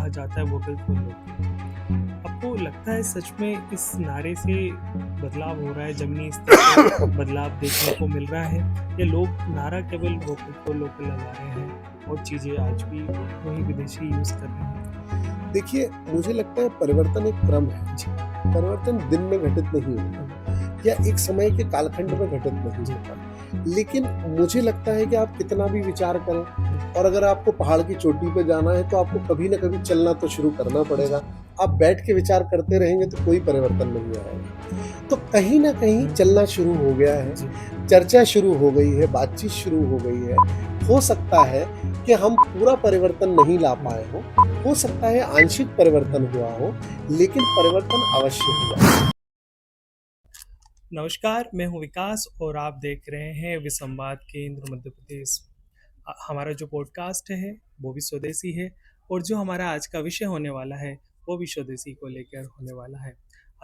कहा जाता है वोकल फॉर लोकल। आपको लगता है सच में इस नारे से बदलाव हो रहा है, ज़मीनी स्तर पे बदलाव देखने को मिल रहा है, या लोग नारा केवल वोकल फॉर लोकल लगा रहे हैं और चीज़ें आज भी वही विदेशी यूज़ कर रहे हैं? देखिए, मुझे लगता है परिवर्तन एक क्रम है। जी। परिवर्तन दिन में घटित नहीं होता या एक समय के कालखंड में घटित नहीं जी। होता। लेकिन मुझे लगता है कि आप कितना भी विचार करें और अगर आपको पहाड़ की चोटी पे जाना है तो आपको कभी न कभी चलना तो शुरू करना पड़ेगा। आप बैठ के विचार करते रहेंगे तो कोई परिवर्तन नहीं आएगा। तो कहीं न कहीं चलना शुरू हो गया है, जी। चर्चा शुरू हो गई है, बातचीत शुरू हो गई है। हो सकता है कि हम पूरा परिवर्तन नहीं ला पाए हों, हो सकता है आंशिक परिवर्तन हुआ हो, लेकिन परिवर्तन अवश्य हुआ। नमस्कार, मैं हूँ विकास और आप देख रहे हैं विसंवाद केंद्र मध्य प्रदेश। हमारा जो पॉडकास्ट है वो भी स्वदेशी है, और जो हमारा आज का विषय होने वाला है वो भी स्वदेशी को लेकर होने वाला है।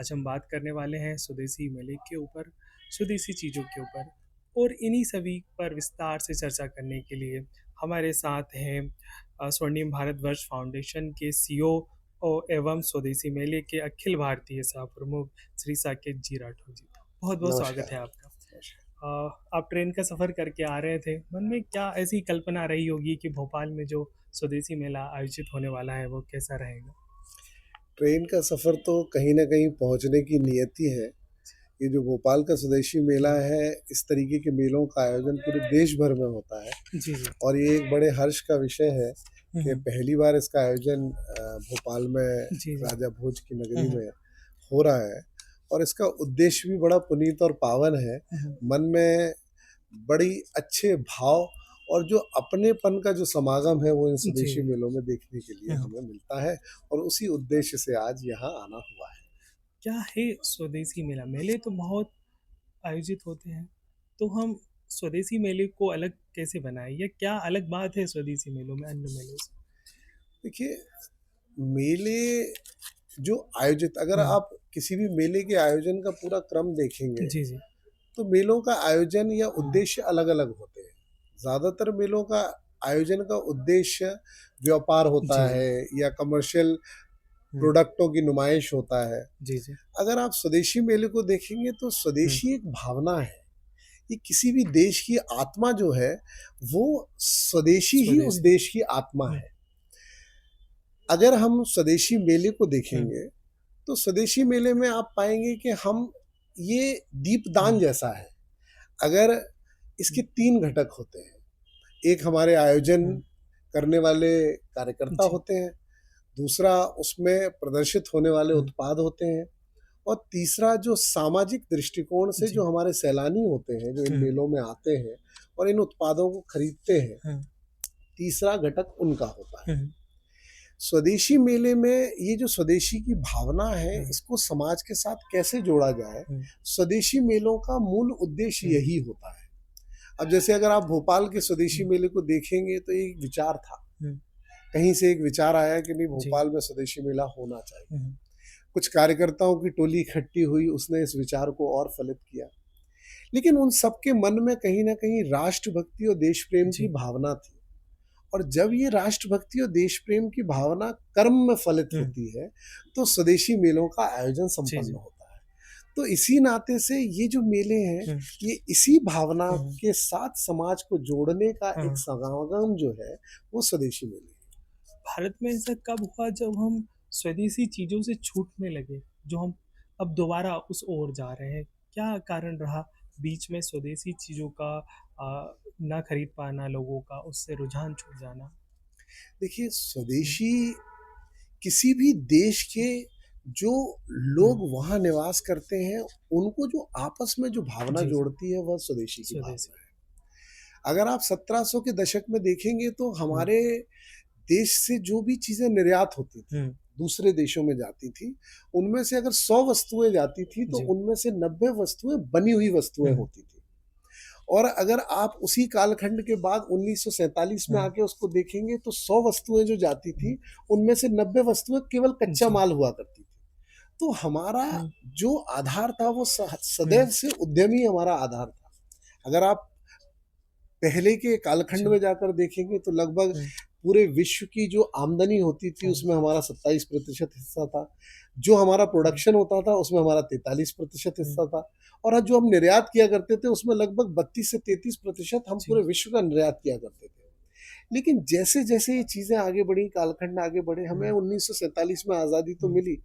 आज हम बात करने वाले हैं स्वदेशी मेले के ऊपर, स्वदेशी चीज़ों के ऊपर, और इन्हीं सभी पर विस्तार से चर्चा करने के लिए हमारे साथ हैं स्वर्णिम भारतवर्ष फाउंडेशन के सीईओ एवं स्वदेशी मेले के अखिल भारतीय सह प्रमुख श्री साकेत जी राठौर जी। बहुत बहुत स्वागत है नमस्कार। आपका। आप ट्रेन का सफ़र करके आ रहे थे, मन में क्या ऐसी कल्पना रही होगी कि भोपाल में जो स्वदेशी मेला आयोजित होने वाला है वो कैसा रहेगा? ट्रेन का सफ़र तो कहीं न कहीं पहुँचने की नियत ही है। ये जो भोपाल का स्वदेशी मेला है, इस तरीके के मेलों का आयोजन पूरे देश भर में होता है जी, जी। और ये एक बड़े हर्ष का विषय है हुँ, कि हुँ। पहली बार इसका आयोजन भोपाल में जी, जी। राजा भोज की हुँ, नगरी हुँ। में हो रहा है और इसका उद्देश्य भी बड़ा पुनीत और पावन है। हुँ, हुँ। मन में बड़ी अच्छे भाव और जो अपनेपन का जो समागम है वो इन जी। स्वदेशी मेलों में देखने के लिए हुँ, हुँ। हमें मिलता है और उसी उद्देश्य से आज यहाँ आना हुआ है। क्या है स्वदेशी मेला? मेले तो बहुत आयोजित होते हैं, तो हम स्वदेशी मेले को अलग कैसे बनाएँ, या क्या अलग बात है स्वदेशी मेलों में अन्य मेलों से? देखिए, मेले जो आयोजित अगर हुँ। आप किसी भी मेले के आयोजन का पूरा क्रम देखेंगे, जी, जी। तो मेलों का आयोजन या हुँ। उद्देश्य अलग-अलग होते हैं। ज़्यादातर मेलों का आयोजन का उद्देश्य व्यापार होता जी, जी। है या कमर्शियल हुँ। प्रोडक्टों की नुमाइश होता है। जी, जी। अगर आप स्वदेशी मेले को देखेंगे तो हुँ। स्वदेशी एक भावना है। ये किसी भी देश की आत्मा जो है, वो स्वदेशी ही उस स्वदेशी। देश की आत्मा हुँ। है। अगर हम स्वदेशी मेले को हुँ। देखेंगे, तो स्वदेशी मेले में आप पाएँगे कि हम ये हुँ। दीपदान जैसा है। अगर इसके 3 घटक होते हैं, एक हमारे आयोजन हुँ। करने वाले कार्यकर्ता जी। होते हैं, दूसरा उसमें प्रदर्शित होने वाले हुँ। उत्पाद होते हैं और तीसरा जो सामाजिक दृष्टिकोण से जी। जो हमारे सैलानी होते हैं, जो इन हुँ। मेलों में आते हैं और इन उत्पादों को खरीदते हैं, हुँ। तीसरा घटक उनका होता है। हुँ। स्वदेशी मेले में ये जो स्वदेशी की भावना है, हुँ। इसको समाज के साथ कैसे जोड़ा जाए, हुँ। स्वदेशी मेलों का मूल उद्देश्य हुँ। यही होता है। अब जैसे अगर आप भोपाल के स्वदेशी हुँ। मेले को देखेंगे तो एक विचार था, हुँ। कहीं से एक विचार आया कि नहीं जी। भोपाल में स्वदेशी मेला होना चाहिए। हुँ। हुँ। कुछ कार्यकर्ताओं की टोली इकट्ठी हुई, उसने इस विचार को और फलित किया। लेकिन उन सबके मन में कहीं न कहीं राष्ट्रभक्ति और देश प्रेम की जी। भावना थी। और जब ये राष्ट्रभक्ति और देश प्रेम की भावना कर्म में फलित हुँ। होती है, तो स्वदेशी मेलों का आयोजन जी, संपन्न जी। होता है। तो इसी नाते से ये जो मेले हैं, हुँ। ये इसी भावना हुँ। हुँ। के साथ समाज को जोड़ने का एक हाँ। समागम जो है, वो स्वदेशी मेले हैं। भारत में ऐसा कब हुआ जब हम स्वदेशी चीज़ों से छूटने लगे, जो हम अब दोबारा उस ओर जा रहे हैं? क्या कारण रहा बीच में स्वदेशी चीज़ों का ना खरीद पाना लोगों का, उससे रुझान छूट जाना? देखिए, हुँ। स्वदेशी किसी भी देश के जो हुँ। लोग वहाँ निवास करते हैं, उनको जो आपस में जो भावना जी, जी। जोड़ती है, वह स्वदेशी की स्वदेशी। भावना है। अगर आप 1700 के दशक में देखेंगे तो हुँ। हमारे देश से जो भी चीज़ें निर्यात होती थी, हुँ। दूसरे देशों में जाती थी, उनमें से अगर 100 वस्तुएँ जाती थी, तो जी। उनमें से 90 वस्तुएँ बनी हुई वस्तुएँ हुँ। होती थी। और अगर आप उसी कालखंड के बाद 1947 में हुँ। आके उसको देखेंगे, तो 100 वस्तुएँ जो जाती हुँ। थी, उनमें से 90 वस्तुएँ केवल कच्चा जी। माल हुआ करती थी। तो हमारा हुँ। जो आधार था, वो हुँ। सदैव से उद्यमी हमारा आधार था। अगर आप पहले के कालखंड जी। में जाकर देखेंगे तो लगभग हुँ। पूरे विश्व की जो आमदनी होती थी हाँ, उसमें हमारा 27% हिस्सा था, जो हमारा हुँ, प्रोडक्शन होता था उसमें हमारा 43% हुँ, हिस्सा था, और आज जो हम निर्यात किया करते थे उसमें लगभग 32 से 33% हम पूरे जी, विश्व का निर्यात किया करते थे। लेकिन जैसे जैसे ये चीज़ें आगे बढ़ी, कालखंड आगे बढ़े, हमें हुँ, 1947 में आज़ादी तो हुँ, मिली,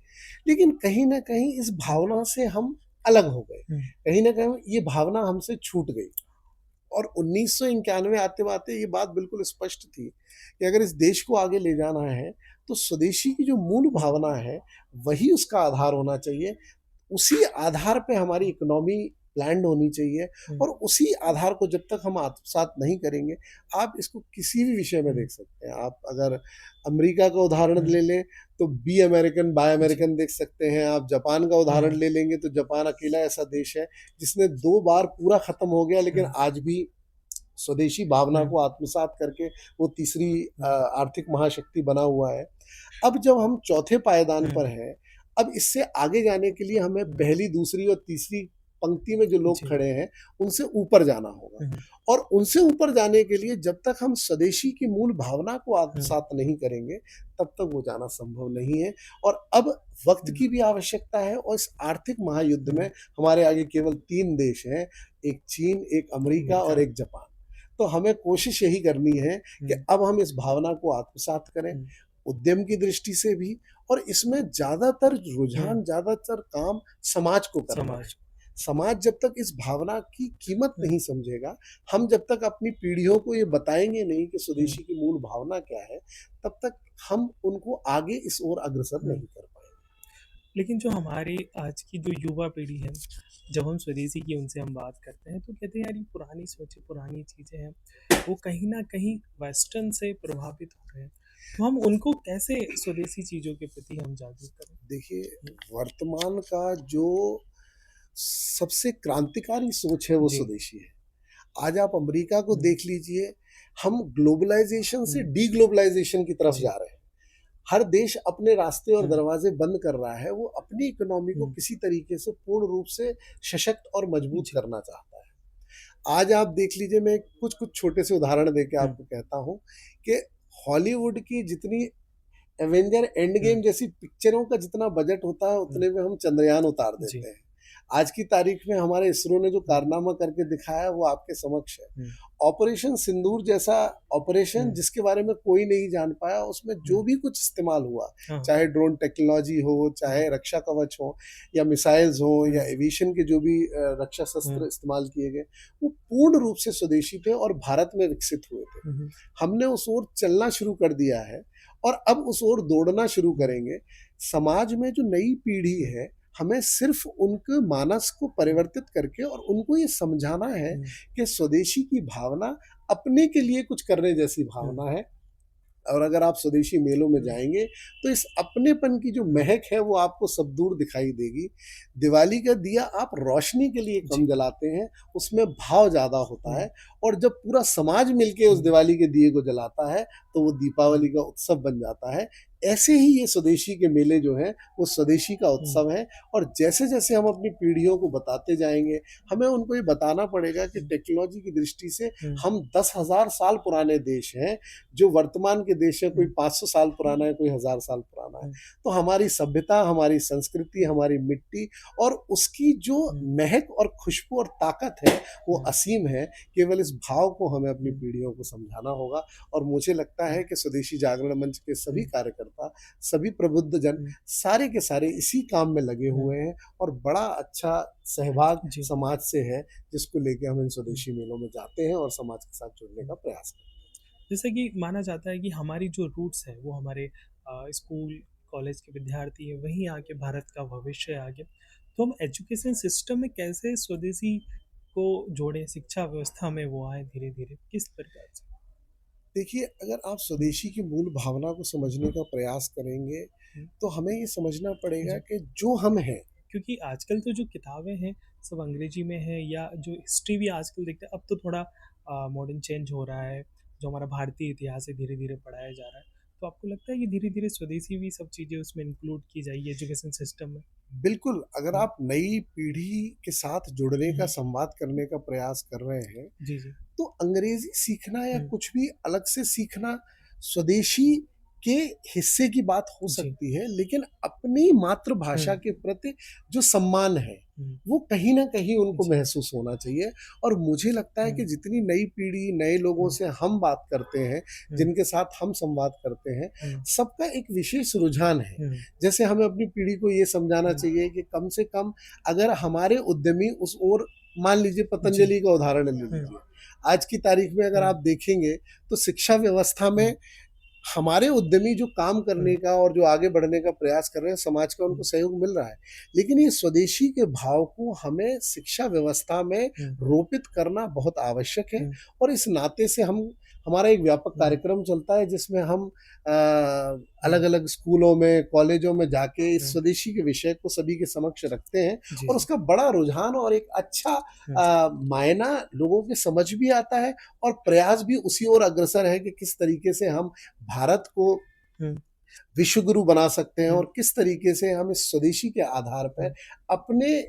लेकिन कहीं न कहीं इस भावना से हम अलग हो गए। हुँ, कहीं न कहीं ये भावना हमसे छूट गई, और 1991 आते-आते ये बात बिल्कुल स्पष्ट थी कि अगर इस देश को आगे ले जाना है, तो स्वदेशी की जो मूल हुँ, भावना है, वही उसका आधार होना चाहिए। उसी आधार पे हमारी इकोनॉमी प्लान्ड होनी चाहिए, हुँ, और उसी आधार को जब तक हम आत्मसात नहीं करेंगे, आप इसको किसी भी विषय में हुँ, देख सकते हैं। आप अगर अमेरिका का उदाहरण हुँ, ले लें, तो बी अमेरिकन बाय जी, अमेरिकन देख सकते हैं। आप जापान का उदाहरण हुँ, ले लेंगे, तो जापान अकेला ऐसा देश है जिसने 2 बार पूरा खत्म हो गया, लेकिन हुँ, आज भी स्वदेशी भावना हुँ, को आत्मसात करके वो तीसरी हुँ, आर्थिक महाशक्ति बना हुआ है। अब जब हम चौथे पायदान हुँ, पर हैं, अब इससे आगे जाने के लिए हमें हुँ, पहली, दूसरी और तीसरी पंक्ति में जो लोग जी, खड़े हैं, उनसे ऊपर जाना होगा। हुँ, और उनसे ऊपर जाने के लिए जब तक हम स्वदेशी की मूल भावना को हुँ, आत्मसात नहीं करेंगे, तब तक वो जाना संभव नहीं है। और अब वक़्त हुँ, की भी आवश्यकता है, और इस आर्थिक महायुद्ध हुँ, में हमारे आगे केवल 3 देश हैं, एक चीन, एक अमेरिका और अमेरिका, एक जापान। तो हमें कोशिश यही करनी है कि हुँ, अब हम इस भावना को आत्मसात करें, हुँ, उद्यम की दृष्टि से भी, और इसमें ज़्यादातर हुँ, रुझान, ज़्यादातर काम समाज को करना है। समाज, समाज जब तक इस भावना की कीमत हुँ, नहीं समझेगा, हम जब तक अपनी पीढ़ियों को ये बताएँगे नहीं कि हुँ, स्वदेशी की मूल भावना क्या है, तब तक हम उनको आगे इस ओर अग्रसर हुँ। नहीं कर पाएँगे। लेकिन जो हमारी आज की जो युवा पीढ़ी है, जब हम स्वदेशी की उनसे हम बात करते हैं, तो कहते हैं यार ये पुरानी सोचें, पुरानी चीज़ें हैं, वो कहीं न कहीं वेस्टर्न से प्रभावित हो रहे हैं। तो हम उनको कैसे स्वदेशी चीज़ों के प्रति हम जागरूक करें? देखिए, हुँ, वर्तमान का जो सबसे क्रांतिकारी सोच है वो जी, स्वदेशी है। आज आप अमेरिका को हुँ, देख लीजिए, हम ग्लोबलाइज़ेशन से हुँ, डीग्लोबलाइज़ेशन की तरफ जी, जा रहे हैं। हर देश अपने रास्ते और हुँ, दरवाजे बंद कर रहा है, वो अपनी इकोनॉमी को हुँ, किसी तरीके से पूर्ण रूप से सशक्त और मजबूत जी, करना चाहता है। आज आप देख लीजिए, मैं कुछ-कुछ छोटे से उदाहरण देके हुँ, आपको कहता हूँ कि हॉलीवुड की जितनी एवेंजर एंड हुँ, गेम जैसी पिक्चरों का जितना बजट होता है, हुँ, उतने में हम चंद्रयान उतार जी, देते हैं। आज की तारीख में हमारे इसरो ने जो हुँ, कारनामा करके दिखाया, वो आपके समक्ष है। हुँ, ऑपरेशन सिंदूर जैसा ऑपरेशन, हुँ, जिसके बारे में कोई नहीं जान पाया, उसमें हुँ, जो भी कुछ इस्तेमाल हुआ, हाँ, चाहे ड्रोन टेक्नोलॉजी हो, हुँ, चाहे रक्षा कवच हो, या मिसाइल्स हो, या हुँ, एविएशन के जो भी रक्षा हुँ, शस्त्र इस्तेमाल किए गए, वो पूर्ण रूप से स्वदेशी थे और भारत में विकसित हुए थे। हुँ, हुँ, हमने उस ओर चलना शुरू कर दिया है, और अब उस ओर दौड़ना शुरू हुँ, करेंगे। समाज में जो नई पीढ़ी हुँ, है, हमें सिर्फ उनके मानस को हुँ, परिवर्तित करके और उनको ये समझाना है हुँ, कि स्वदेशी की भावना अपने के लिए कुछ करने जैसी हुँ, भावना है। और अगर आप स्वदेशी मेलों में हुँ, जाएँगे, तो इस अपनेपन की जो हुँ, महक है, वो आपको सब दूर दिखाई देगी। दिवाली का दिया आप रोशनी के लिए कम जी, जलाते हैं, उसमें भाव ज़्यादा होता हुँ, है, और जब पूरा समाज मिलके उस हुँ, दिवाली के दिए को जलाता है, तो वो हुँ, दीपावली का उत्सव बन जाता है। ऐसे ही ये स्वदेशी के मेले जो हैं, वो स्वदेशी का हुँ, उत्सव है, और जैसे-जैसे हम अपनी पीढ़ियों को बताते जाएँगे, हमें उनको ये बताना पड़ेगा कि हुँ, टेक्नोलॉजी की दृष्टि से हुँ, हम 10,000 साल पुराने देश हैं, जो वर्तमान के देश है, कोई हुँ, 500 साल पुराना है, कोई 1000 साल पुराना है। हुँ, तो हमारी सभ्यता, हमारी संस्कृति, हुँ, हमारी मिट्टी और उसकी जो हुँ, महक और खुशबू और ताकत है, वो हुँ, असीम है। केवल इस भाव को हमें अपनी हुँ, पीढ़ियों को समझाना होगा, और मुझे लगता हुँ, है कि स्वदेशी जागरण मंच के सभी हुँ, कार्यकर्ता, सभी प्रबुद्धजन, हुँ, सारे के सारे इसी काम में लगे हुँ, हुए हैं, और बड़ा अच्छा सहभाग जी, समाज से है, जिसको लेके हम इन हुँ, स्वदेशी मेलों में जाते हैं और समाज के साथ जुड़ने हुँ। का प्रयास करते हैं। जैसे कि माना जाता है कि हमारी जो रूट्स है वो हमारे स्कूल, कॉलेज के विद्यार्थी हैं, वहीं आके भारत का भविष्य है आगे। तो हम एजुकेशन सिस्टम में कैसे स्वदेशी को जोड़ें, शिक्षा व्यवस्था में वो आएँ धीरे-धीरे, किस प्रकार से? देखिए, अगर आप हुँ, स्वदेशी की मूल भावना को समझने का प्रयास करेंगे, हुँ, तो हमें ये समझना पड़ेगा जी। कि जो हम हैं, क्योंकि आजकल तो जो किताबें हैं, सब अंग्रेजी में है या जो हिस्ट्री भी आजकल देखते हैं, अब तो थोड़ा मॉडर्न चेंज हो रहा है, जो हमारा भारतीय इतिहास है धीरे-धीरे पढ़ाया जा रहा है। तो आपको लगता है कि धीरे-धीरे स्वदेशी भी सब चीज़ें उसमें इंक्लूड की जाएगी एजुकेशन सिस्टम में? बिल्कुल, अगर हुँ, आप नई पीढ़ी के साथ जुड़ने हुँ, का, हुँ। संवाद करने का प्रयास कर रहे हैं, जी, जी। तो अंग्रेज़ी सीखना या हुँ, कुछ भी अलग से सीखना स्वदेशी के हिस्से की बात हो जी। सकती है, लेकिन अपनी मातृभाषा हुँ, के प्रति जो सम्मान है, हुँ, वो कहीं न कहीं उनको जी। महसूस होना चाहिए। और मुझे लगता है कि हुँ, जितनी नई पीढ़ी, नए लोगों हुँ, से हम बात करते हैं, हुँ, जिनके साथ हम संवाद करते हैं, हुँ, सबका एक विशेष रुझान है। हुँ, जैसे हमें अपनी पीढ़ी को ये समझाना हुँ, चाहिए कि कम से कम अगर हमारे उद्यमी उस ओर, मान लीजिए जी। पतंजलि का उदाहरण ले हुँ, लीजिए। आज की तारीख में अगर हुँ, आप देखेंगे, तो शिक्षा व्यवस्था हुँ, में हमारे उद्यमी जो काम हुँ, करने का और जो आगे बढ़ने का प्रयास कर रहे हैं, समाज का उनको हुँ, सहयोग मिल रहा है। लेकिन ये स्वदेशी के भाव को हमें शिक्षा व्यवस्था में हुँ, रोपित करना बहुत आवश्यक है। हुँ, और इस नाते से हम, हमारा एक व्यापक हुँ, कार्यक्रम चलता है जिसमें हम हुँ, अलग-अलग स्कूलों में, कॉलेजों में जाके इस हुँ, स्वदेशी के विषय को सभी के समक्ष रखते हैं। जी, और जी। उसका बड़ा रुझान और एक अच्छा हुँ, मायना लोगों के समझ भी आता है, और प्रयास भी उसी ओर अग्रसर है कि किस तरीके से हम भारत को हुँ, विश्व गुरु बना सकते हैं, हुँ, और किस तरीके से हम इस स्वदेशी के आधार पर हुँ, अपने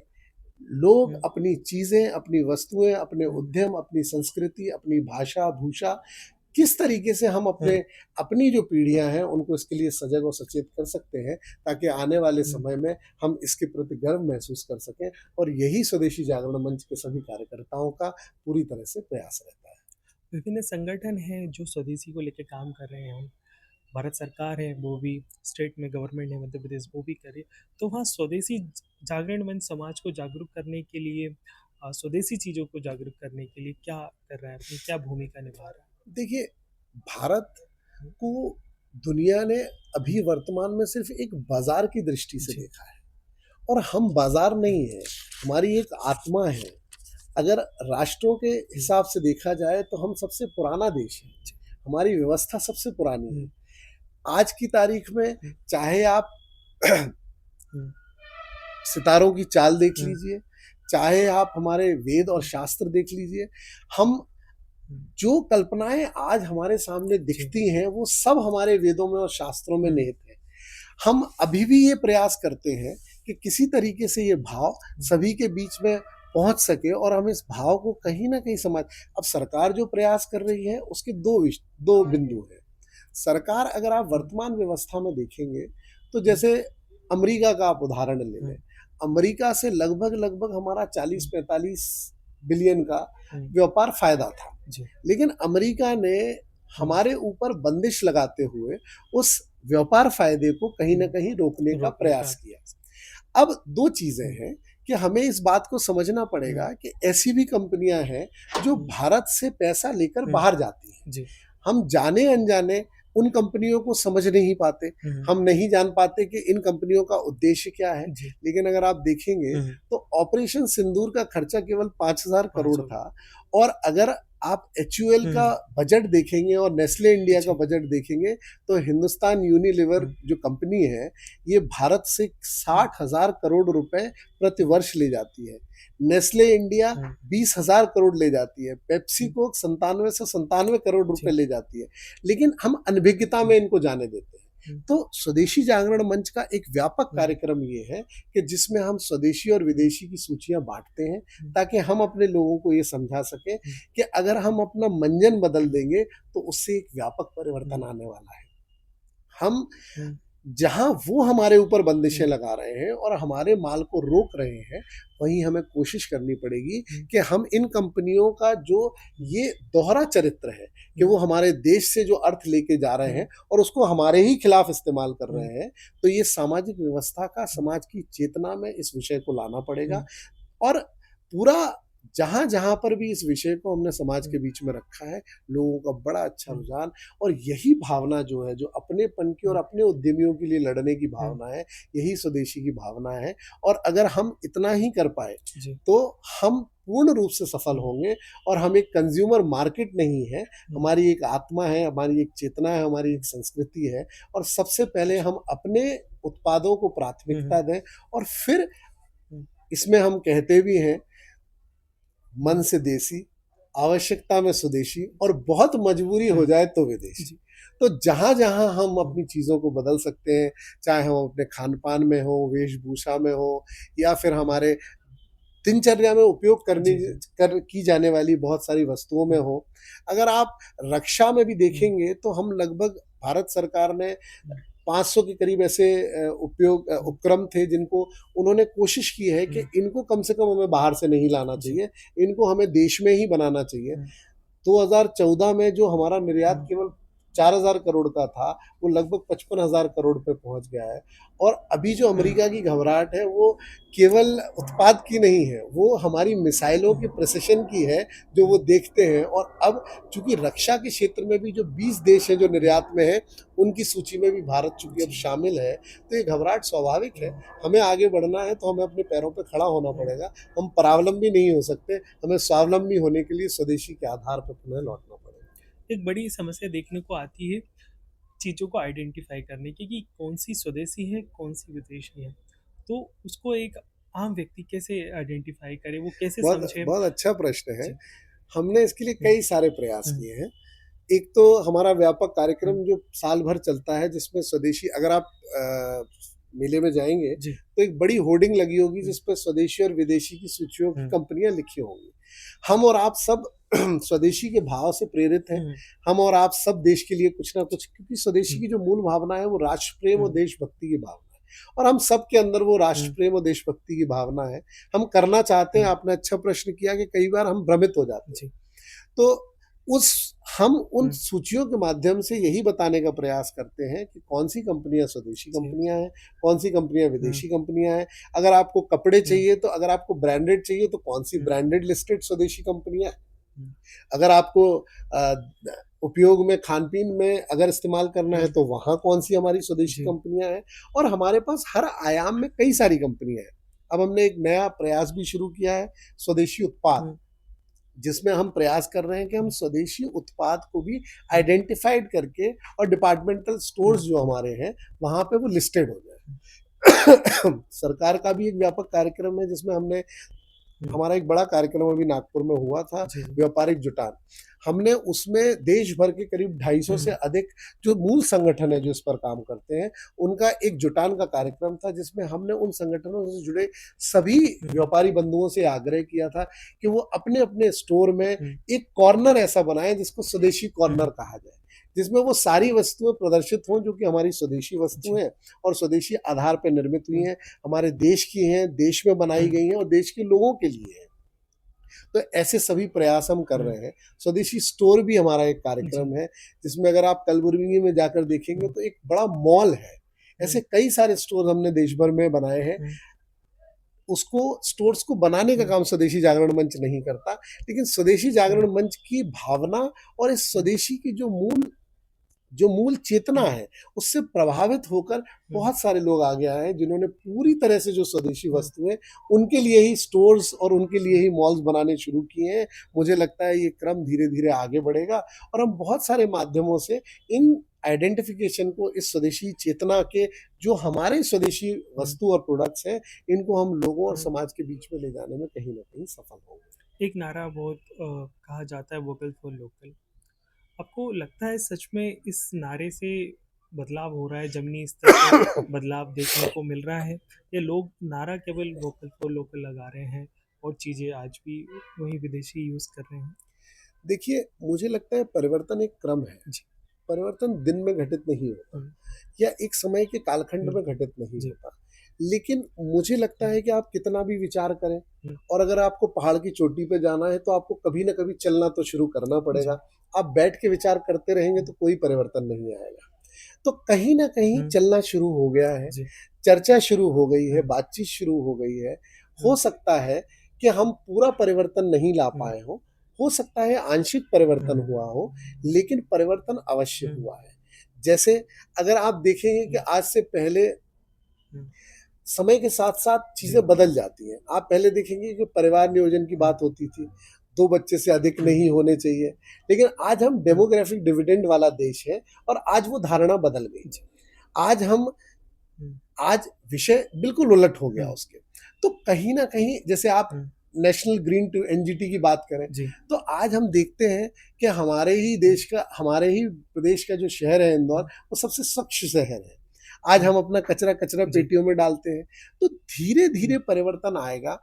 लोग, हुँ, अपनी चीज़ें, अपनी वस्तुएँ, अपने हुँ, उद्यम, अपनी संस्कृति, अपनी भाषा, भूषा, किस तरीके से हम हुँ, अपनी जो पीढ़ियाँ हैं, उनको इसके लिए सजग और सचेत कर सकते हैं, ताकि आने वाले हुँ। समय में हम इसके प्रति गर्व महसूस कर सकें। और यही स्वदेशी जागरण मंच के सभी कार्यकर्ताओं का पूरी तरह से प्रयास रहता है। विभिन्न संगठन हैं जो स्वदेशी को लेके काम कर रहे हैं। भारत सरकार है वो भी, स्टेट में गवर्नमेंट है मध्य प्रदेश वो भी करे। तो वहाँ स्वदेशी जागरण मंच समाज को जागरूक करने के लिए स्वदेशी चीज़ों को जागरूक करने के लिए क्या कर रहा है, अपनी क्या भूमिका निभा रहा देखिए, भारत है? को दुनिया ने अभी वर्तमान में सिर्फ़ एक बाज़ार की दृष्टि से जी। देखा है, और हम बाज़ार हुँ, नहीं हैं, हमारी एक आत्मा है। अगर राष्ट्रों के हुँ, हिसाब से देखा जाए तो हम सबसे पुराना देश हैं, जी। हमारी व्यवस्था सबसे पुरानी है। हुँ, आज की तारीख में हुँ, चाहे आप हुँ, सितारों की चाल देख हुँ, लीजिए, चाहे आप हमारे वेद और हुँ, शास्त्र देख लीजिए, हम हुँ, जो कल्पनाएँ आज हमारे सामने जी। दिखती हैं, वो सब हमारे वेदों में और शास्त्रों में हुँ, निहित है। हम अभी भी ये प्रयास करते हैं कि किसी तरीके से ये भाव हुँ, सभी के बीच में पहुँच सके, और हम इस भाव को कहीं न कहीं समाज, अब सरकार जो प्रयास कर रही है, उसके 2 बिंदु हैं। सरकार, अगर आप हुँ, वर्तमान व्यवस्था में देखेंगे, तो जैसे अमेरिका का आप उदाहरण ले हुँ, लें। अमेरिका से लगभग-लगभग हमारा हुँ, 40-45 बिलियन का हुँ, व्यापार फ़ायदा था। जी। लेकिन अमेरिका ने हुँ, हमारे ऊपर बंदिश लगाते हुए उस व्यापार फ़ायदे को कहीं न हुँ, कहीं रोकने का रोकने का। प्रयास किया। अब 2 चीज़ें हुँ, हैं कि हमें इस बात को समझना हुँ, पड़ेगा कि ऐसी भी कंपनियाँ हैं जो हुँ, भारत से पैसा लेकर हुँ, बाहर जाती हैं। जी। हम जाने-अनजाने उन कंपनियों को समझ नहीं पाते। हुँ, हम नहीं जान पाते कि इन कंपनियों का उद्देश्य क्या है। जी। लेकिन अगर आप देखेंगे, हुँ, तो ऑपरेशन सिंदूर का खर्चा केवल 5,000 करोड़ 500 था, और अगर आप एचयूएल हुँ, का बजट देखेंगे और नेस्ले इंडिया का जी। बजट देखेंगे, तो हिंदुस्तान यूनिलीवर हुँ, जो कंपनी है, ये भारत से हुँ, 60,000 करोड़ रुपए प्रति हुँ, वर्ष ले जाती है। नेस्ले इंडिया हुँ, 20,000 करोड़ ले जाती है। पेप्सी हुँ, कोक 97 से 97 करोड़ रुपए जी। ले जाती है। लेकिन हम अनभिज्ञता हुँ, में इनको जाने देते हैं। हुँ, तो स्वदेशी जागरण मंच का एक व्यापक हुँ, कार्यक्रम ये है कि जिसमें हम स्वदेशी और हुँ, विदेशी की सूचियाँ बाँटते हैं, हुँ, ताकि हम अपने लोगों को ये समझा सकें हुँ, कि अगर हम अपना मंजन बदल हुँ, देंगे, तो उससे एक व्यापक हुँ, परिवर्तन आने वाला है। हम हुँ, जहाँ वो हमारे ऊपर बंदिशें हुँ, लगा रहे हैं और हमारे माल को रोक रहे हैं, वहीं हमें कोशिश करनी पड़ेगी हुँ, कि हम इन कंपनियों का जो हुँ, ये दोहरा चरित्र है कि हुँ, वो हमारे देश से जो अर्थ लेके जा रहे हुँ, हैं और उसको हमारे ही खिलाफ इस्तेमाल कर हुँ, रहे हैं, तो ये सामाजिक व्यवस्था का हुँ, समाज की चेतना में इस विषय को लाना पड़ेगा। हुँ, और पूरा जहाँ-जहाँ पर भी इस विषय को हमने समाज हुँ, के बीच में रखा है, लोगों का बड़ा अच्छा हुँ, रुझान, और यही भावना जो है, जो अपनेपन की और हुँ, अपने उद्यमियों के लिए लड़ने की हुँ, भावना है, यही स्वदेशी की भावना है। और अगर हम इतना ही कर पाए, जी। तो हम पूर्ण रूप से सफल हुँ, होंगे। और हम एक कंज़्यूमर मार्केट नहीं है, हुँ, हमारी एक आत्मा है, हमारी एक चेतना है, हमारी एक संस्कृति है, और सबसे पहले जी। हम अपने उत्पादों को हुँ, हुँ, प्राथमिकता दें, और फिर हुँ, इसमें हम कहते भी हैं, मन हुँ, से देसी, आवश्यकता में स्वदेशी, और बहुत मजबूरी हो हुँ, जाए तो विदेशी। जी। तो जहाँ-जहाँ हम हुँ, अपनी चीज़ों को बदल सकते हैं, चाहे हम अपने खान-पान में हो, वेशभूषा में हो, या फिर हुँ, हमारे दिनचर्या में उपयोग करनी जी, की जाने वाली बहुत सारी वस्तुओं में हुँ, हो। अगर आप रक्षा में भी हुँ, देखेंगे तो हम लगभग भारत सरकार ने हुँ, 500 के करीब ऐसे हुँ, उपक्रम थे जिनको उन्होंने कोशिश की है कि हुँ, इनको कम से कम हमें बाहर से नहीं लाना जी, चाहिए, इनको हमें देश में ही बनाना चाहिए। हुँ, 2014 में जो हमारा निर्यात हुँ, केवल 4,000 करोड़ का था, वो लगभग 55,000 करोड़ पे पहुंच गया है। और अभी जो हुँ, अमेरिका की घबराहट है, वो केवल उत्पाद की नहीं है, वो हमारी मिसाइलों हुँ, की प्रिसिशन की है, जो वो देखते हैं। और अब चूंकि रक्षा के क्षेत्र में भी जो 20 देश हैं जो निर्यात में हैं, उनकी सूची में भी भारत चूंकि अब जी, शामिल है, तो ये घबराहट स्वाभाविक है। हुँ, हमें आगे बढ़ना है तो हमें अपने पैरों पे खड़ा होना हुँ, पड़ेगा। हम परावलंबी नहीं हो सकते, हमें स्वावलंबी होने के लिए स्वदेशी के आधार पर पुनः हुँ। लौटना पड़ेगा। एक बड़ी समस्या देखने को आती है चीज़ों को आइडेंटिफ़ाई करने की कि कौन-सी स्वदेशी है, कौन-सी विदेशी है। तो उसको एक आम व्यक्ति कैसे आइडेंटिफ़ाई करे, वो कैसे बहुत समझे? बहुत अच्छा प्रश्न है। जी। हमने इसके लिए हुँ, कई सारे प्रयास हुँ, किए हैं। एक तो हमारा व्यापक हुँ, कार्यक्रम जो साल भर चलता है, जिसमें स्वदेशी, अगर आप मेले में जाएँगे जी। तो एक बड़ी होर्डिंग लगी होगी हुँ, जिस पे स्वदेशी और विदेशी की सूचियों की हुँ, कंपनियाँ लिखी होंगी। हम और आप सब स्वदेशी के भाव से प्रेरित हैं। हुँ, हम और आप सब देश के लिए कुछ ना जी। कुछ, क्योंकि स्वदेशी हुँ, की जो मूल भावना है वो राष्ट्र प्रेम और हुँ, देशभक्ति की भावना है। और हम सबके अंदर वो राष्ट्र हुँ, प्रेम और देशभक्ति की भावना है। हम करना चाहते हैं। हुँ, आपने अच्छा प्रश्न किया कि कई बार हम भ्रमित हो जाते हैं। जी। तो उस हम उन हुँ, सूचियों के माध्यम से यही बताने का प्रयास करते हैं कि कौन-सी कंपनियाँ स्वदेशी जी। कंपनियाँ हैं, कौन-सी कंपनियाँ हुँ, विदेशी कंपनियाँ हैं। अगर आपको कपड़े हुँ, चाहिए, तो अगर आपको ब्रांडेड चाहिए, तो कौन-सी हुँ, ब्रांडेड लिस्टेड स्वदेशी कंपनियाँ हैं। हुँ, अगर आपको अ, उपयोग में, खान-पीन में अगर इस्तेमाल करना है, हुँ, तो वहाँ कौन-सी हमारी स्वदेशी जी। कंपनियाँ हैं। और हमारे पास हर आयाम में कई सारी कंपनियाँ हैं। अब हमने एक नया प्रयास भी शुरू किया है, स्वदेशी उत्पाद। हुँ, जिसमें हम प्रयास कर रहे हैं कि हम हुँ, स्वदेशी उत्पाद को भी हुँ, आइडेंटिफाइड करके, और डिपार्टमेंटल स्टोर्स हुँ, जो हमारे हैं, वहाँ पे वो लिस्टेड हो हुँ, जाए। सरकार का भी एक व्यापक कार्यक्रम है जिसमें हमने, हुँ, हमारा एक बड़ा कार्यक्रम अभी नागपुर में हुआ था, जी, जी। व्यापारिक जुटान। हमने उसमें देश भर के करीब 250 से हुँ, अधिक जो मूल संगठन है जो इस पर काम करते हैं, उनका एक जुटान का कार्यक्रम था, जिसमें हमने उन संगठनों से जुड़े सभी हुँ, व्यापारी बंधुओं से आग्रह किया था कि वो अपने-अपने स्टोर में हुँ, एक कॉर्नर ऐसा बनाएँ जिसको स्वदेशी हुँ, कॉर्नर कहा जाए। जिसमें वो सारी वस्तुएँ प्रदर्शित हों जो कि हमारी स्वदेशी जी। वस्तुएँ हैं और स्वदेशी आधार पे निर्मित हुई हुँ, हैं, हमारे देश की हैं, देश में बनाई हुँ, गई हैं और देश के लोगों के लिए हैं। तो ऐसे सभी प्रयास हम कर हुँ, रहे हैं। स्वदेशी स्टोर भी हमारा एक जी। कार्यक्रम है, जिसमें अगर आप कलबुर्गी में जाकर देखेंगे हुँ, तो एक बड़ा मॉल है। ऐसे हुँ, कई सारे स्टोर हमने देश भर में बनाए हैं। हुँ, उसको, स्टोर्स को बनाने का हुँ, काम स्वदेशी जागरण मंच नहीं करता, लेकिन स्वदेशी हुँ, जागरण मंच की भावना और इस हुँ, स्वदेशी की जो मूल चेतना हुँ, है, उससे प्रभावित होकर हुँ, बहुत सारे लोग आगे आए हैं, जिन्होंने पूरी तरह से जो स्वदेशी हुँ, वस्तुएँ, उनके लिए ही स्टोर्स और उनके लिए ही मॉल्स बनाने शुरू किए हैं। मुझे लगता है ये क्रम धीरे-धीरे आगे बढ़ेगा और हम बहुत सारे माध्यमों से इन आइडेंटिफ़िकेशन को, इस स्वदेशी चेतना के, जो हमारे स्वदेशी हुँ, वस्तु और प्रोडक्ट्स हैं, इनको हम लोगों और हुँ। समाज के बीच में ले जाने में कहीं न कहीं सफल होंगे। एक नारा बहुत कहा जाता है वोकल फॉर लोकल। आपको लगता है सच में इस नारे से बदलाव हो रहा है, ज़मीनी स्तर पे बदलाव देखने को मिल रहा है? या लोग नारा केवल वोकल फॉर लोकल लगा रहे हैं और चीज़ें आज भी वही विदेशी यूज़ कर रहे हैं? देखिए, मुझे लगता है परिवर्तन एक क्रम है। जी। परिवर्तन दिन में घटित नहीं होता, हुँ, या एक समय के कालखंड हुँ, में घटित नहीं जी। होता। लेकिन मुझे लगता हुँ, है कि आप कितना भी विचार करें, हुँ, और अगर आपको पहाड़ की चोटी पे जाना है, तो आपको कभी न कभी चलना तो शुरू करना जी। पड़ेगा। आप बैठ के विचार करते रहेंगे हुँ, तो कोई परिवर्तन नहीं आएगा। तो कहीं न कहीं हुँ, चलना शुरू हो गया है, जी। चर्चा शुरू हो गई है, हुँ, बातचीत शुरू हो गई है। हो हुँ, सकता है कि हम पूरा परिवर्तन नहीं ला हुँ, पाए हों, हो सकता है आंशिक परिवर्तन हुँ, हुआ हो, लेकिन परिवर्तन अवश्य हुँ, हुआ है। जैसे अगर आप देखेंगे कि हुँ, आज से पहले, हुँ, समय के साथ-साथ जी। चीज़ें बदल जाती हैं। आप पहले देखेंगे कि परिवार नियोजन की हुँ, बात होती थी, 2 बच्चे से अधिक हुँ, नहीं होने चाहिए। लेकिन आज हम हुँ, डेमोग्राफिक डिविडेंड वाला देश है और आज वो धारणा बदल गई जी। है। आज हम हुँ, आज विषय बिल्कुल उलट हो गया हुँ, उसके। तो कहीं न कहीं, जैसे आप हुँ, नेशनल ग्रीन टू एनजीटी की बात करें, जी। तो आज हम देखते हैं कि हुँ, हमारे ही प्रदेश का जो शहर है इंदौर, हुँ, वो सबसे स्वच्छ शहर है। आज हुँ, हम अपना कचरा कचरा जी। पेटियों में डालते हैं। तो धीरे-धीरे हुँ, परिवर्तन आएगा।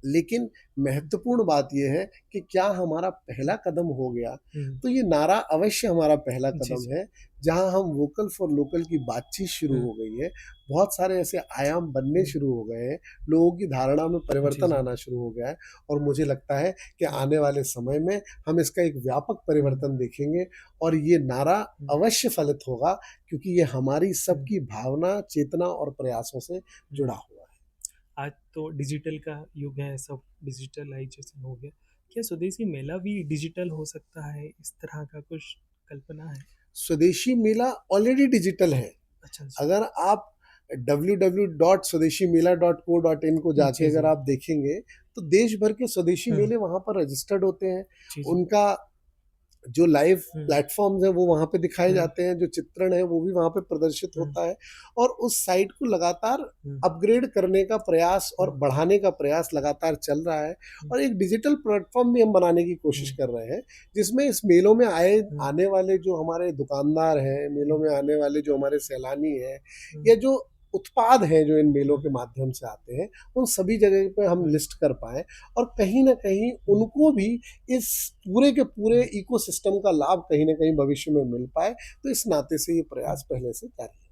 लेकिन महत्वपूर्ण बात ये है कि क्या हमारा पहला कदम हो गया? हुँ। तो ये नारा अवश्य हमारा पहला जी, कदम जी। है, जहाँ हम वोकल फॉर लोकल की बातचीत शुरू हुँ, हो गई है। बहुत सारे ऐसे आयाम बनने हुँ। शुरू हो गए हैं, लोगों की धारणा में जी, परिवर्तन जी। आना शुरू हो गया है और मुझे लगता है कि हुँ, आने वाले समय में हम इसका एक व्यापक हुँ, परिवर्तन देखेंगे और ये नारा हुँ, अवश्य फलित होगा क्योंकि ये हमारी हुँ, सबकी भावना, चेतना और प्रयासों से हुँ। जुड़ा हुआ है। आज तो डिजिटल का युग है, सब डिजिटलाइज़ेशन हो गया। क्या स्वदेशी मेला भी डिजिटल हो सकता है? इस तरह का कुछ कल्पना है? स्वदेशी मेला ऑलरेडी डिजिटल है। अच्छा, अच्छा। अगर आप www.swadeshimela.co.in को जाके जी, अगर जी। आप देखेंगे, तो देश भर के स्वदेशी हुँ, मेले वहाँ पर रजिस्टर्ड होते हैं। जी, जी। उनका जो लाइव हुँ, प्लेटफ़ॉर्म्स हैं, वो वहाँ पे दिखाए हुँ, जाते हैं, जो चित्रण है, वो भी वहाँ पे प्रदर्शित हुँ, होता है और उस साइट को लगातार हुँ, अपग्रेड करने का प्रयास और हुँ, बढ़ाने का प्रयास लगातार चल रहा है हुँ, और एक डिजिटल प्लेटफ़ॉर्म भी हम बनाने की कोशिश हुँ, कर रहे हैं, जिसमें इस मेलों में हुँ, आने वाले जो हमारे दुकानदार हैं, मेलों हुँ, में आने वाले जो हमारे सैलानी हैं हुँ, या जो उत्पाद हैं जो इन मेलों हुँ, के माध्यम से आते हैं, उन सभी जगह पे हम हुँ, लिस्ट कर पाएँ और कहीं न कहीं हुँ, उनको भी इस पूरे के पूरे हुँ, इकोसिस्टम का लाभ कहीं न कहीं भविष्य में मिल पाए, तो इस नाते से ये हुँ। प्रयास पहले से जारी है।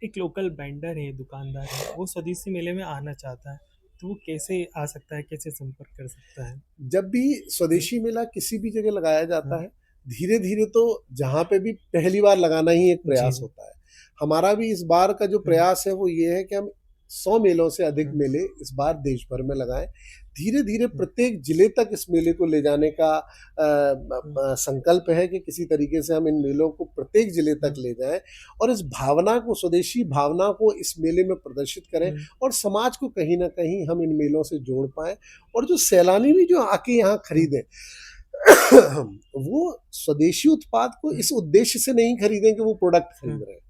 एक लोकल वेंडर है, दुकानदार है, वो स्वदेशी मेले में आना चाहता है, तो वो कैसे आ सकता है, कैसे संपर्क कर सकता है? जब भी हुँ, स्वदेशी मेला किसी भी जगह लगाया हुँ, जाता है, धीरे-धीरे तो जहाँ पे भी पहली बार लगाना ही एक जी, प्रयास जी। होता है। हमारा भी इस बार का जो हुँ, प्रयास है वो ये है कि हम 100 मेलों से अधिक हुँ, मेले इस बार देश भर में लगाएँ। धीरे-धीरे हुँ, प्रत्येक जिले तक इस मेले को ले जाने का हुँ, संकल्प है कि किसी तरीके से हम इन मेलों को प्रत्येक जिले तक हुँ, ले जाएँ और इस भावना को स्वदेशी भावना को इस मेले में प्रदर्शित करें हुँ, और समाज को कहीं न कहीं हम इन मेलों से जोड़ पाएँ और जो सैलानी भी जो आके यहाँ हुँ, खरीदें वो स्वदेशी उत्पाद को हुँ, इस उद्देश्य से नहीं खरीदें कि वो प्रोडक्ट हुँ, खरीद रहे हैं।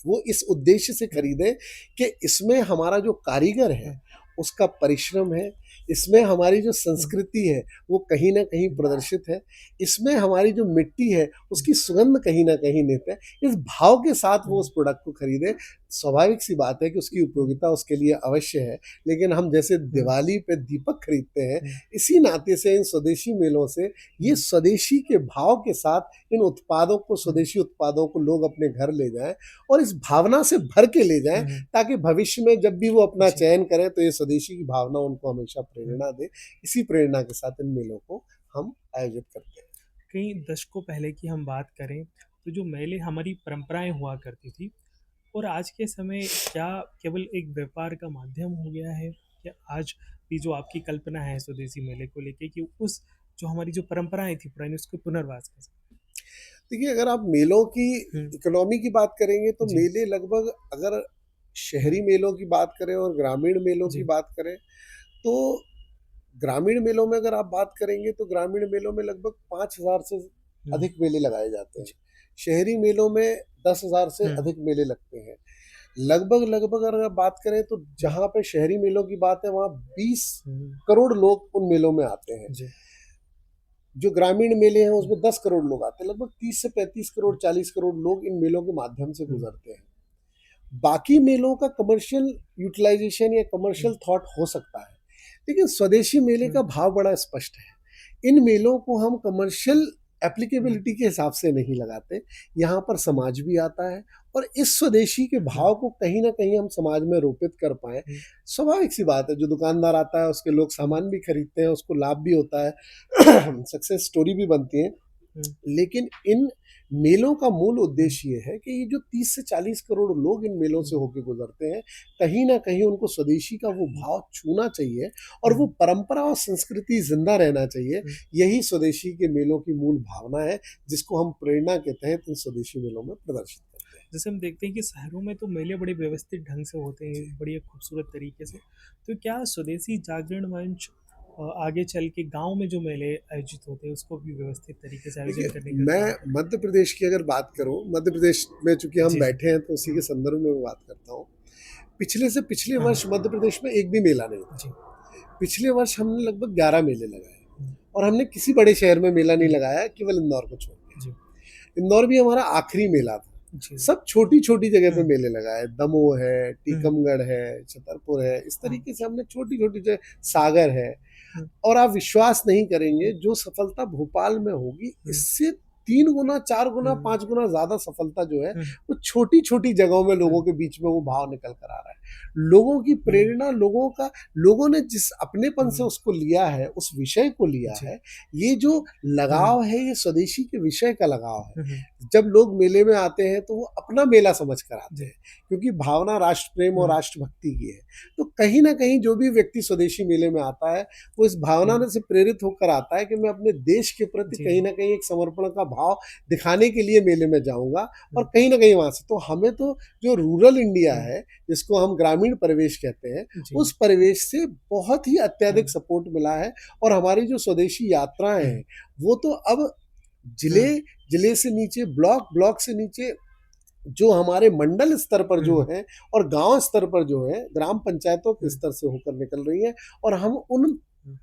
वो इस उद्देश्य से हुँ, खरीदें कि इसमें हमारा जो कारीगर है, हुँ, उसका परिश्रम है, इसमें हमारी जो हुँ, संस्कृति है, वो कहीं न कहीं हुँ, प्रदर्शित है, इसमें हमारी जो मिट्टी है, हुँ, उसकी सुगंध कहीं न कहीं निहित है। इस भाव के साथ वो हुँ, उस प्रोडक्ट को खरीदे। स्वाभाविक सी बात है कि उसकी हुँ, उपयोगिता उसके लिए अवश्य है, लेकिन हम जैसे हुँ, दिवाली पे दीपक खरीदते हैं, हुँ, इसी नाते से इन स्वदेशी मेलों से ये हुँ, स्वदेशी के भाव के साथ इन उत्पादों को हुँ, स्वदेशी उत्पादों को लोग अपने घर ले जाएँ और इस भावना से भर के ले जाएँ, हुँ, ताकि भविष्य में जब भी वो अपना जी, चयन करें तो ये स्वदेशी की भावना उनको हमेशा हुँ। प्रेरणा दे। इसी प्रेरणा के साथ इन मेलों को हम आयोजित करते हैं। कई दशकों पहले की हम बात करें, तो जो मेले हमारी परंपराएँ हुआ करती थी और आज के समय क्या केवल एक व्यापार का माध्यम हो गया है? क्या आज भी जो आपकी कल्पना है स्वदेशी मेले को लेके कि उस जो हमारी जो परंपराएँ थी पुरानी उसको पुनर्वास कर सकें? देखिए, अगर आप मेलों की हुँ, इकोनॉमी की बात करेंगे तो जी, मेले लगभग अगर हुँ, शहरी मेलों की बात करें और ग्रामीण मेलों की जी, बात करें, तो ग्रामीण मेलों में अगर आप बात करेंगे तो ग्रामीण मेलों में लगभग 5,000 से हुँ, अधिक मेले लगाए जाते हैं। जी, शहरी मेलों में 10,000 से हुँ, अधिक मेले लगते हैं। लगभग अगर आप बात करें तो हुँ, जहाँ पे शहरी मेलों की बात है वहाँ 20 हुँ, करोड़ लोग उन मेलों में आते हैं। जी, जो ग्रामीण मेले हैं हुँ, उसमें 10 करोड़ लोग आते हैं। लगभग 30 से 35 करोड़, हुँ, 40 करोड़ लोग इन मेलों के माध्यम से हुँ, गुजरते हैं। बाकी मेलों का कमर्शियल यूटिलाइज़ेशन या हुँ, कमर्शियल थॉट हो सकता है। लेकिन स्वदेशी मेले हुँ, का भाव बड़ा स्पष्ट है। इन मेलों को हम कमर्शियल हुँ, एप्लीकेबिलिटी के हिसाब से नहीं लगाते। यहाँ पर समाज भी आता है और इस स्वदेशी के हुँ, भाव को कहीं न कहीं हम समाज में रोपित कर पाएँ। हुँ, स्वाभाविक सी बात है, जो दुकानदार आता है उसके लोग हुँ, सामान भी खरीदते हैं, उसको लाभ भी होता है, सक्सेस स्टोरी भी बनती है। हुँ, लेकिन इन मेलों का मूल हुँ, उद्देश्य ये है कि ये जो 30 से 40 करोड़ लोग इन मेलों हुँ, से होके गुजरते हैं, कहीं न कहीं उनको स्वदेशी का वो हुँ, भाव छूना चाहिए और वो हुँ, परंपरा और संस्कृति ज़िंदा रहना चाहिए। हुँ। यही स्वदेशी के मेलों की मूल भावना है, जिसको हम प्रेरणा के तहत इन स्वदेशी मेलों में प्रदर्शित करते हैं। जैसे हम देखते हैं कि शहरों में तो मेले बड़े व्यवस्थित ढंग से होते जी। हैं, बड़ी खूबसूरत तरीके से। तो क्या स्वदेशी जागरण मंच आगे चल के गाँव में जो मेले आयोजित होते हैं, उसको भी व्यवस्थित तरीके से आयोजन देखिए, करने का मैं काम करे? मध्य प्रदेश की अगर बात करूँ, मध्य प्रदेश में चूँकि हम जी, जी। बैठे हैं तो उसी हुँ, के संदर्भ में मैं बात करता हूँ। पिछले से पिछले हाँ, वर्ष मध्य प्रदेश में एक भी मेला नहीं था। जी। पिछले वर्ष हमने लगभग 11 मेले लगाए हुँ, और हमने किसी बड़े शहर में मेला नहीं हुँ, लगाया, केवल इंदौर को छोड़ के। जी, इंदौर भी हमारा आखिरी मेला था। जी। सब छोटी-छोटी जगह पे हुँ, मेले लगाए, दमोह है, हुँ, टीकमगढ़ है, छतरपुर है, इस हाँ, तरीके से हमने छोटी-छोटी जगह, सागर है। हुँ, और आप विश्वास नहीं करेंगे, हुँ, जो सफलता भोपाल में होगी, हुँ, इससे 3 गुना, 4 गुना, हुँ, 5 गुना ज़्यादा सफलता जो है, हुँ, वो छोटी-छोटी जगहों में हुँ, लोगों के बीच में वो भाव निकल कर आ रहा है। लोगों की हुँ, प्रेरणा, लोगों ने जिस अपनेपन से हुँ, उसको लिया है, उस विषय को लिया जी। है, ये जो हुँ, लगाव है, ये स्वदेशी के विषय का लगाव है। हुँ, हुँ, जब लोग मेले में आते हैं, तो वो अपना मेला समझ कर आते जी। हैं, क्योंकि भावना राष्ट्र प्रेम और हुँ, राष्ट्रभक्ति की है। तो कहीं न कहीं जो भी व्यक्ति स्वदेशी मेले में आता है, वो इस भावना हुँ, से प्रेरित होकर आता है कि मैं अपने देश के प्रति जी, कहीं जी। न कहीं एक समर्पण का भाव दिखाने के लिए मेले में जाऊँगा, और हुँ, कहीं न कहीं वहाँ से तो हमें तो जो रूरल इंडिया हुँ, है, जिसको हम ग्रामीण परिवेश कहते हैं, जी। उस परिवेश से बहुत ही हुँ, अत्यधिक सपोर्ट मिला है। और हमारी जो स्वदेशी यात्राएँ हुँ, हैं, वो तो अब जिले, हुँ, जिले से नीचे ब्लॉक, ब्लॉक से नीचे जो हमारे मंडल स्तर पर जो हुँ, है, और गांव स्तर पर जो है, ग्राम पंचायतों के हुँ, स्तर से होकर निकल रही है। और हम उन हुँ,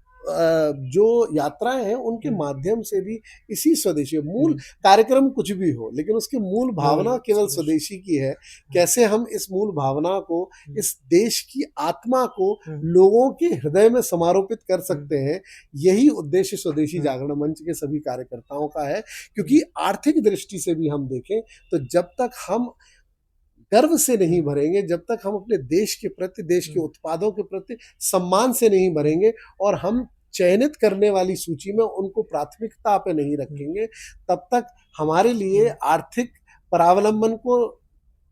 जो यात्राएं हैं, उनके हुँ, माध्यम से भी इसी स्वदेशी मूल हुँ, कार्यक्रम कुछ भी हो, लेकिन उसकी मूल मूल भावना केवल स्वदेश स्वदेशी की है। हुँ, कैसे हम इस मूल भावना को, हुँ, इस देश की आत्मा को हुँ, लोगों के हृदय में समारोपित कर हुँ, सकते हैं, यही उद्देश्य स्वदेशी हुँ, जागरण मंच के सभी कार्यकर्ताओं का है। हुँ, क्योंकि आर्थिक दृष्टि से भी हम देखें, तो जब तक हम गर्व से नहीं हुँ, भरेंगे, जब तक हम अपने देश के प्रति, देश के हुँ, उत्पादों के प्रति सम्मान से नहीं हुँ, भरेंगे, और हम चयनित करने वाली सूची में उनको प्राथमिकता पे नहीं हुँ, रखेंगे, तब तक हमारे लिए हुँ, आर्थिक परावलंबन को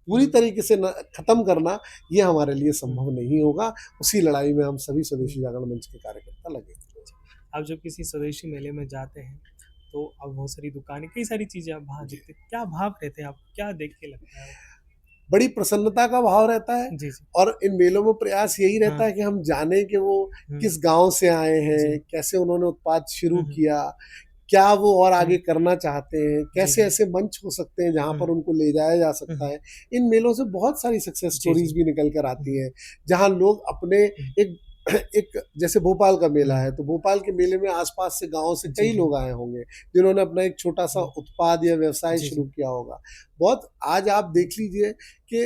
पूरी हुँ, तरीके से खत्म करना, ये हमारे लिए हुँ, संभव नहीं होगा। उसी लड़ाई में हम सभी स्वदेशी हुँ। जागरण मंच के कार्यकर्ता लगे हुए हैं। आप जब किसी स्वदेशी मेले में जाते हैं, तो अब बहुत सारी दुकानें, कई सारी चीज़ें आप वहाँ जी। दिखते हैं। क्या भाव रहते हैं आपको? क्या देख के लगता है वो? बड़ी प्रसन्नता का भाव रहता है। जी, जी। और इन मेलों में प्रयास यही रहता हाँ। है कि हम जानें कि वो हुँ, किस गाँव से आए जी। हैं, कैसे उन्होंने उत्पाद शुरू हुँ, हुँ, किया, क्या वो और आगे हुँ। करना चाहते हैं, जी, कैसे जी। ऐसे मंच हो सकते हैं जहाँ हुँ, पर उनको ले जाया जा हुँ, सकता हुँ। है। इन मेलों से बहुत सारी सक्सेस जी, जी। स्टोरीज़ भी निकल कर हुँ, आती हुँ, हैं, जहाँ लोग अपने हुँ, एक एक जैसे भोपाल का मेला हुँ। है, तो भोपाल के मेले में आस-पास से गाँव से जी, कई जी। लोग आए होंगे, जिन्होंने अपना एक छोटा-सा हुँ। उत्पाद या व्यवसाय जी, शुरू जी। किया होगा। बहुत आज आप हुँ, देख लीजिए कि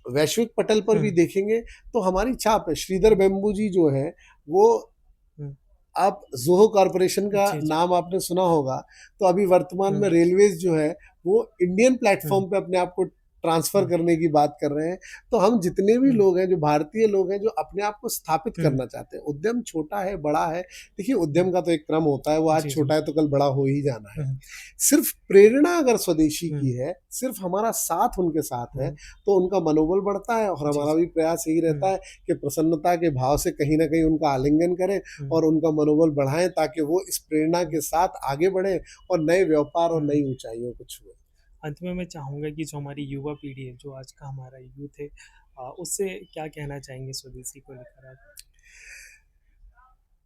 वैश्विक पटल पर भी हुँ, देखेंगे, तो हमारी छाप है। श्रीधर हुँ, वेम्बू जी जो हैं, वो, हुँ। आप ज़ोहो कॉर्पोरेशन का जी, जी। नाम आपने सुना होगा, तो अभी वर्तमान में हुँ, रेलवेज़ जो है, वो इंडियन हुँ, प्लेटफ़ॉर्म पे अपने आप को ट्रांसफ़र हुँ, करने की बात कर रहे हैं। तो हम जितने भी हुँ, लोग हैं, जो भारतीय लोग हैं, जो अपने आप को स्थापित हुँ, करना चाहते हैं, उद्यम छोटा है, बड़ा है, देखिए हुँ। उद्यम का तो एक क्रम होता है, वो आज जी, जी। छोटा है तो कल बड़ा हो ही जाना है। हुँ, सिर्फ़ प्रेरणा अगर स्वदेशी हुँ, की है, सिर्फ़ हमारा साथ उनके साथ है, हुँ। तो उनका मनोबल बढ़ता है, और जी, हमारा जी। भी प्रयास यही रहता हुँ, है कि प्रसन्नता के भाव से कहीं न कहीं उनका आलिंगन करें, हुँ, और उनका मनोबल बढ़ाएँ, ताकि वो इस प्रेरणा हुँ, के साथ आगे बढ़ें और नए व्यापार और हुँ। नई ऊँचाइयों को छुएँ। अंत में मैं चाहूँगा कि जो हमारी युवा पीढ़ी है, जो आज का हमारा यूथ है, उससे क्या कहना चाहेंगे स्वदेशी को लेकर आप?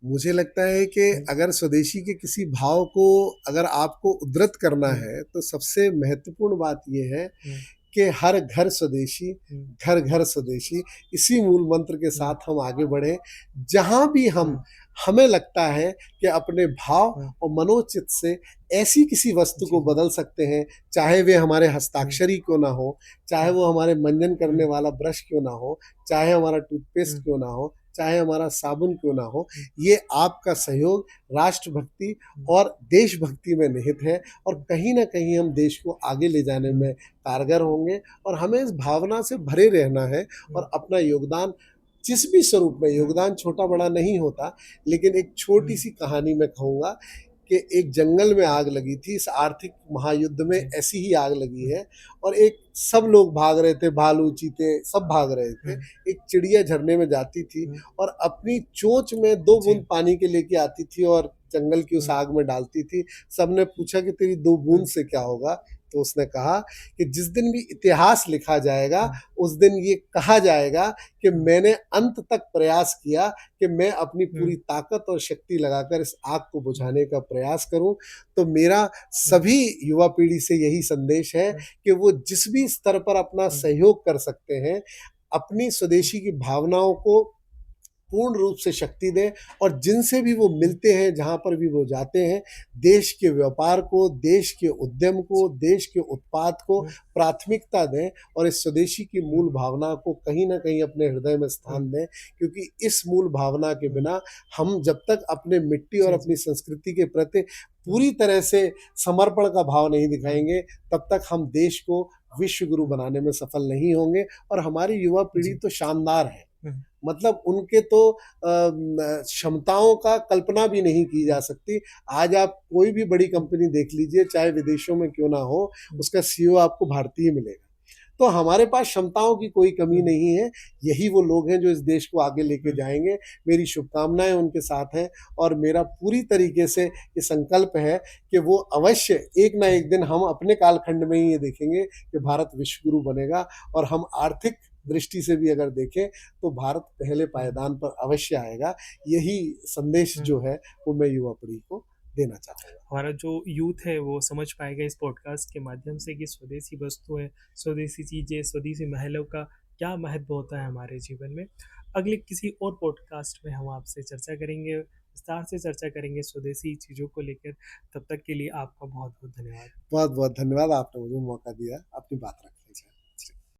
मुझे लगता है कि हुँ, अगर स्वदेशी के किसी भाव को अगर आपको उद्धृत करना हुँ, है, तो सबसे महत्वपूर्ण बात ये है हुँ, कि हर घर स्वदेशी, हुँ, घर घर स्वदेशी, इसी मूल मंत्र के हुँ, साथ हम आगे बढ़ें। जहाँ भी हम, हुँ, हमें लगता है कि अपने भाव हुँ। और मनोचित से ऐसी किसी वस्तु जी, को जी। बदल सकते हैं, चाहे वे हमारे हुँ, हस्ताक्षरी क्यों ना हो, चाहे हुँ, वो हमारे मंजन करने हुँ, वाला ब्रश क्यों ना हो, चाहे हमारा टूथपेस्ट हुँ, क्यों ना हो, चाहे हमारा साबुन क्यों ना हो, हुँ, ये आपका सहयोग राष्ट्रभक्ति हुँ, और देशभक्ति में निहित है, और हुँ, कहीं न कहीं हम देश को आगे ले जाने हुँ, में कारगर होंगे। और हमें इस भावना से भरे रहना है, हुँ, और अपना योगदान जिस भी स्वरूप में, हुँ, योगदान छोटा-बड़ा नहीं होता, लेकिन एक हुँ। छोटी-सी कहानी मैं कहूँगा कि एक जंगल में आग लगी थी, इस आर्थिक महायुद्ध में जी। ऐसी ही आग लगी हुँ, है, और एक सब लोग भाग रहे थे, भालू, चीते सब भाग रहे थे। हुँ, एक चिड़िया झरने में जाती थी, हुँ, और अपनी चोंच में 2 जी। बूँद पानी के लेके आती थी, और जंगल की उस हुँ, आग में डालती थी। सबने पूछा कि तेरी 2 बूँद हुँ, से क्या होगा? तो उसने कहा कि जिस दिन भी इतिहास लिखा जाएगा, हुँ, उस दिन ये कहा जाएगा कि हुँ, मैंने अंत तक प्रयास किया कि मैं अपनी हुँ, पूरी ताकत और शक्ति लगाकर इस आग को हुँ, बुझाने का प्रयास करूँ। तो मेरा हुँ, सभी युवा पीढ़ी से यही संदेश है हुँ, कि वो जिस भी स्तर पर अपना हुँ, सहयोग कर सकते हैं, अपनी हुँ, स्वदेशी की भावनाओं को पूर्ण रूप से शक्ति दें और जिनसे भी वो मिलते हैं, जहाँ पर भी वो जाते हैं, देश के व्यापार को, देश के उद्यम को, देश के उत्पाद को प्राथमिकता दें और इस स्वदेशी की मूल भावना को कहीं न कहीं अपने हृदय में स्थान दें, क्योंकि इस मूल भावना के बिना हम जब तक अपने मिट्टी और अपनी संस्कृति के प्रति पूरी तरह से समर्पण का भाव नहीं दिखाएँगे, तब तक हम देश को विश्व गुरु बनाने में सफल नहीं होंगे। और हमारी युवा पीढ़ी तो शानदार है। मतलब उनके तो क्षमताओं का कल्पना भी नहीं की जा सकती। आज आप कोई भी बड़ी कंपनी देख लीजिए, चाहे विदेशों में क्यों ना हो, उसका सीईओ आपको भारतीय मिलेगा। तो हमारे पास क्षमताओं की कोई कमी नहीं है। यही वो लोग हैं जो इस देश को आगे लेके जाएँगे। मेरी शुभकामनाएँ उनके साथ हैं और मेरा पूरी तरीके से ये संकल्प है कि वो अवश्य एक ना एक दिन हम अपने कालखंड में ही ये देखेंगे कि भारत विश्व गुरु बनेगा। और हम आर्थिक दृष्टि से भी अगर देखें तो भारत पहले पायदान पर अवश्य आएगा। यही संदेश जो है वो मैं युवा पीढ़ी को देना चाहता हूँ। हमारा जो यूथ है वो समझ पाएगा इस पॉडकास्ट के माध्यम से कि स्वदेशी वस्तुएं, स्वदेशी चीज़ें, स्वदेशी महलों का क्या महत्व होता है हमारे जीवन में। अगले किसी और पॉडकास्ट में हम आपसे चर्चा करेंगे, विस्तार से चर्चा करेंगे स्वदेशी चीज़ों को लेकर। तब तक के लिए आपका बहुत बहुत धन्यवाद। बहुत बहुत धन्यवाद, आपने मुझे मौका दिया अपनी बात रखने का।